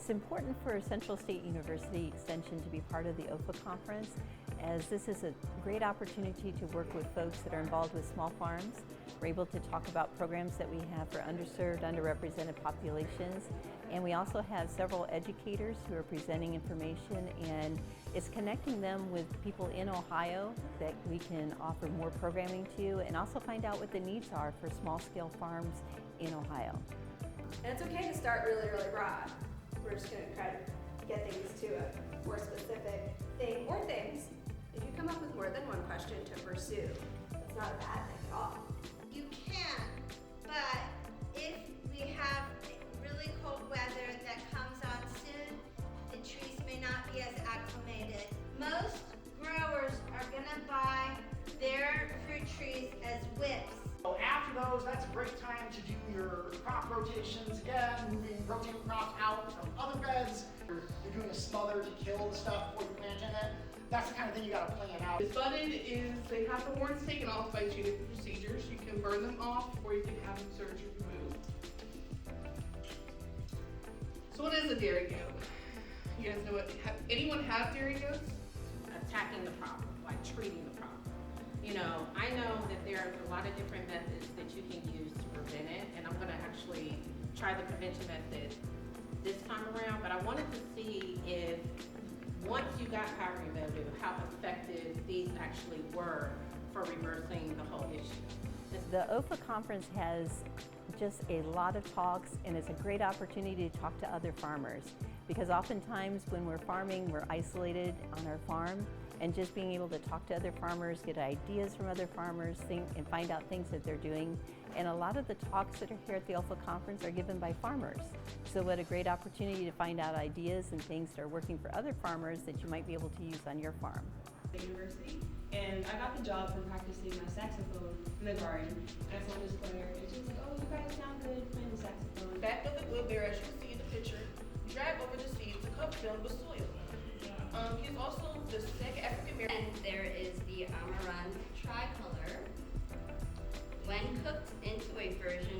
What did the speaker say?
It's important for Central State University Extension to be part of the OEFFA conference, as this is a great opportunity to work with folks that are involved with small farms. We're able to talk about programs that we have for underserved, underrepresented populations, and we also have several educators who are presenting information, and it's connecting them with people in Ohio that we can offer more programming to, and also find out what the needs are for small-scale farms in Ohio. And it's okay to start really, really broad. We're just going to try to get things to a more specific thing or things. If you come up with more than one question to pursue, that's not a bad thing at all. You can, but if we have really cold weather that comes on soon, the trees may not be as acclimated. Most growers are going to buy their fruit trees as whips. So after those, that's a great time to do your crop rotations again, rotating crops out from other beds. You're doing a smother to kill the stuff before you plant in it. That's the kind of thing you gotta plan out. Budded is, they have the horns taken off by 2 different procedures. You can burn them off or you can have them surgically removed. So what is a dairy goat? You guys know what, anyone have dairy goats? Attacking the problem, like treating the problem. You know, I know that there's a lot of different methods that you can use to prevent it, and I'm going to actually try the prevention method this time around, but I wanted to see if once you got powdery mildew, how effective these actually were for reversing the whole issue. The OEFFA conference has just a lot of talks, and it's a great opportunity to talk to other farmers, because oftentimes when we're farming, we're isolated on our farm, and just being able to talk to other farmers, get ideas from other farmers, think and find out things that they're doing. And a lot of the talks that are here at the OEFFA conference are given by farmers. So what a great opportunity to find out ideas and things that are working for other farmers that you might be able to use on your farm. University, and I got the job from practicing my saxophone in the garden. And I saw this player, and she was like, "Oh, you guys sound good playing the saxophone." Back of the wheelbarrow, as you can see in the picture, drag over the seeds to cover them with soil. He's also the second African American. And there is the Amaranth tricolor. When cooked into a version